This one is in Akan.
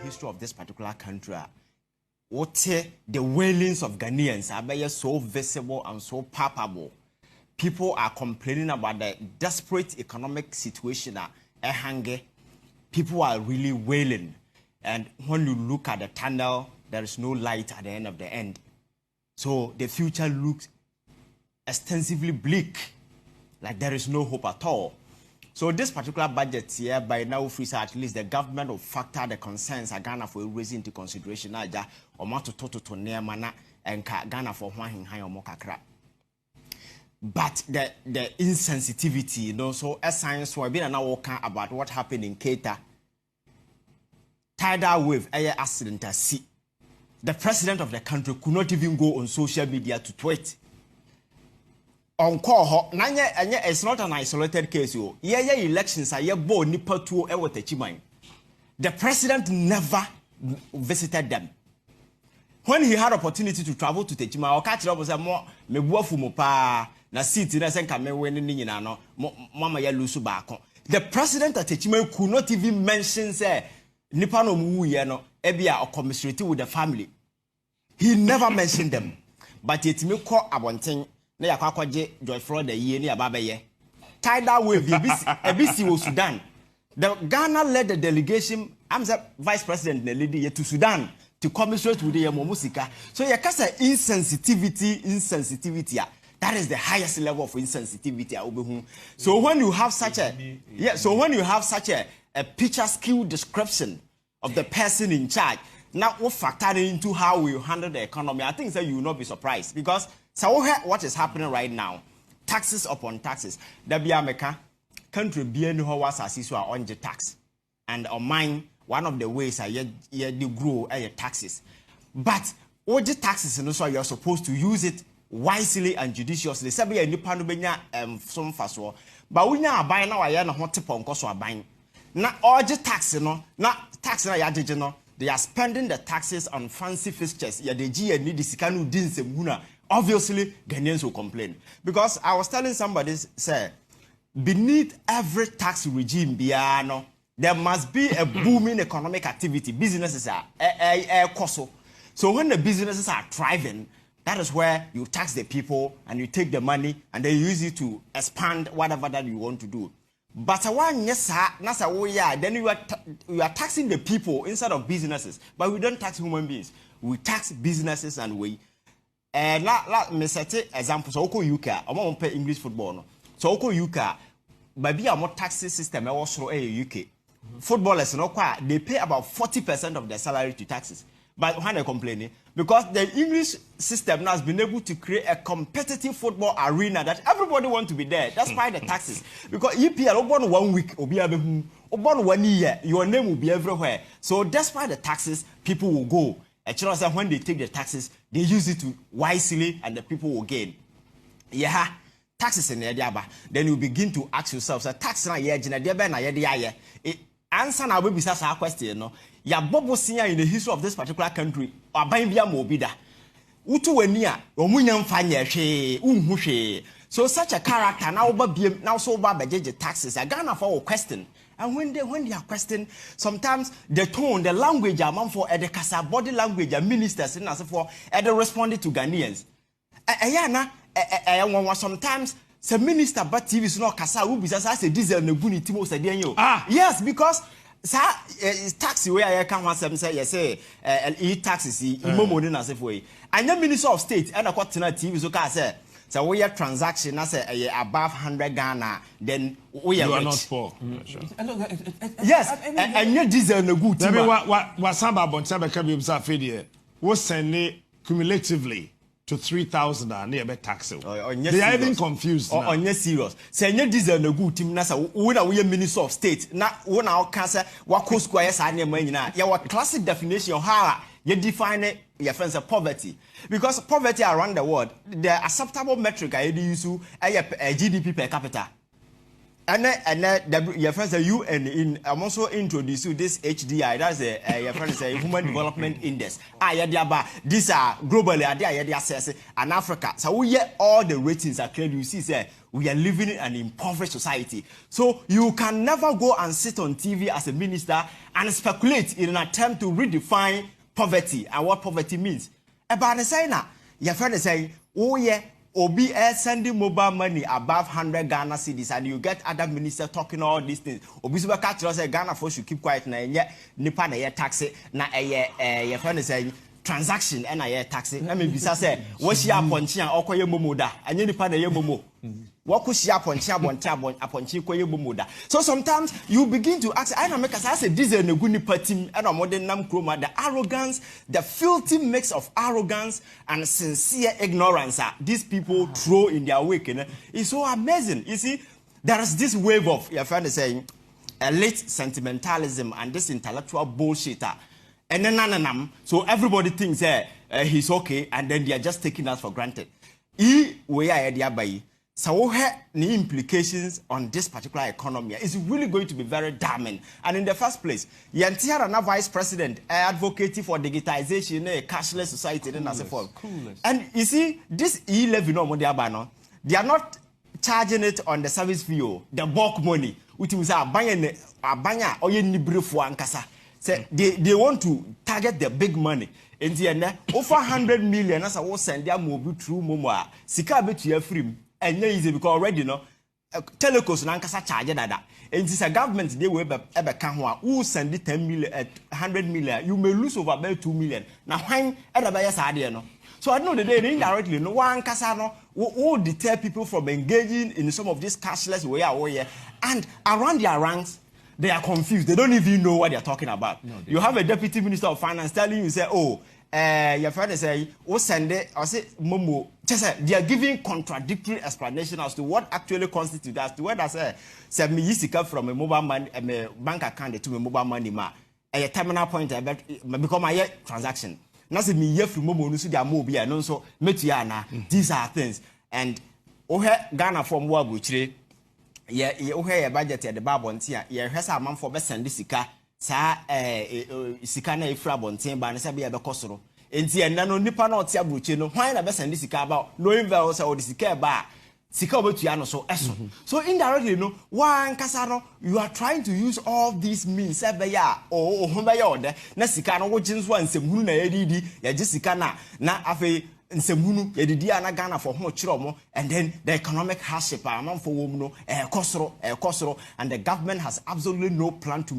history of this particular country, what the wailings of Ghanaians are so visible and so palpable. People are complaining about the desperate economic situation at Ehange. People are really wailing. And when you look at the tunnel, there is no light at the end of the end. So the future looks extensively bleak, like there is no hope at all. So this particular budget here, by now, at least the government will factor the concerns Ghana for raising into consideration. Ghana for but the insensitivity, you know, so as science will be now walking about what happened in Keita. Tidal wave, air accident at sea. The president of the country could not even go on social media to tweet. On call, it's not an isolated case. Elections are born nipa to the president never visited them. When he had opportunity to travel to Techima, or catch up with more me pa na seat na senka me wen ni nyina no mama ya lusu baako. The president at Techima could not even mention say nipa no mu ye no ebia or commiserate with the family. He never mentioned them. But it me call abonten na yakwaje Joy Fraud the year ni ababeye. Tidal wave ebisi wo Sudan. The Ghana led the delegation. I'm the vice president na lead to Sudan to commiserate with the Momusika. So yakasa insensitivity. That is the highest level of insensitivity. So when you have such a picture skill description of the person in charge, now what factor into how we handle the economy, I think that you will not be surprised because so what is happening right now, taxes upon taxes. The Biameka country being who was assessed on the tax, and on mine one of the ways I grow taxes, but all the taxes and also you're supposed to use it wisely and judiciously. Sabi ya nipa no benya some faso, but we na buy na waya na hote ponko so aban. Na all the tax no, na tax na ya jeje no, they are spending the taxes on fancy fixtures. Ya deji need the sikanu din semuna. Obviously, Ghanaians will complain because I was telling somebody say beneath every tax regime biano, there must be a booming economic activity. Businesses are so when the businesses are thriving, that is where you tax the people and you take the money and they use it to expand whatever that you want to do. But then you are taxing the people instead of businesses. But we don't tax human beings. We tax businesses and we. Me set example. So oko UK, I'm going to pay English football. No. So oko UK, maybe a more tax system also UK. Footballers, they pay about 40% of their salary to taxes. But when they complain, because the English system now has been able to create a competitive football arena that everybody wants to be there. That's why the taxes. Because EPL, born 1 week, born 1 year, your name will be everywhere. So that's why the taxes, people will go. Actually, when they take the taxes, they use it wisely and the people will gain. Yeah, taxes in the diaba. Then you begin to ask yourself, so tax na ye jina diaba na ye dia ye. Answer na we bisa sa question no. Ya bobo senior in the history of this particular country. Aban bia mo bi da. Utu wani a omunya mfa nya hwe, unhu hwe. So such a character now ba biem now so ba bejeje taxes. A Ghana for question. And when they are questioned, sometimes the tone, the language among for the kasa body language ministers and as for they responded to Ghanaians. Sometimes the minister but TV is not kasa who be as a diesel no guni timo said you. Yes, because taxi where I can once say yes taxes imomo na as way. And the minister of state and a quarter TV so say. So we have transaction as above 100 Ghana, then we are not poor. Yes, and you deserve a good team. What Samba Bonchaba can be observed was sent cumulatively to 3,000 near tax. They are even confused. On your serious. Say you deserve a good team. Nasa, we are minister of state. Now, when our cancer, what could squares are near Manina. Your classic definition of how you define it. Your friends of poverty, because poverty around the world, the acceptable metric I use a GDP per capita. your friends are you and I'm also introduce you this HDI. That's your friends say Human Development Index. These are globally they assess and Africa. So we get all the ratings are clear. You see, say we are living in an impoverished society. So you can never go and sit on TV as a minister and speculate in an attempt to redefine poverty and what poverty means. About the saying now, your friend is saying, oh yeah. Obi sending mobile money above 100 Ghana cedis, and you get other ministers talking all these things. Obi suba catch us say Ghana for should keep quiet na enye nipa na ye tax na your friend is saying transaction and a tax. Let me be say what she aponchi and okoye momoda enye nipa na ye momo. What could she aponchi aponchi koye momoda. So sometimes you begin to ask, I know make us say this is a good nipa team and modern nam kroma, the arrogance, the filthy mix of arrogance and sincere ignorance these people throw in their wake. It's so amazing. You see, there is this wave of your friend is saying elite sentimentalism and this intellectual bullshit. And then so everybody thinks he's okay, and then they are just taking us for granted. So the implications on this particular economy is really going to be very damning. And in the first place, Yantiara Vice President advocating for digitization, a cashless society, and so forth. And you see, this E-levy they are not charging it on the service fee, the bulk money, which is abanya or ankasa. Say they want to target the big money. In the end, over 100 million as I was send their mobile through Momoa. Sika bet you free. And easy because already telecos nankasa charge that. And this a government they will ever come who send it 10 million 100 million. You may lose over about 2 million. Now when other buyers are there no. So I know the day indirectly no one casano will deter people from engaging in some of this cashless way. And around their ranks, they are confused. They don't even know what they are talking about. No, you have a deputy minister of finance telling you, say, oh, your friend say, oh, send it, or say, Momo. Just they are giving contradictory explanation as to what actually constitutes, as to what I say me used to come from a mobile money, a bank account to a mobile money, a terminal point, become my transaction. Now, say me, ye from Momo, so they are mobile, and so, Metiana, these are things. And, oh, Ghana from Wabuchi. You hear a budget at the Babontia, you has a man for best and this sika, Sikana Frabontin, Banasabi at the Cosoro. And see, and no Nipano Tiabuchino, why the best and this sika about knowing Vels or the Sika bar, Sikabotiano so eso. So indirectly, one Casano, you are trying to use all these means, Sabaya or Homayode, Nasicano, which is one, Semuna Edidi, Jessicana, na Afe. Nsemunu yedidia na Ghana for ho chiromo, and then the economic hardship among for women kosoro and the government has absolutely no plan to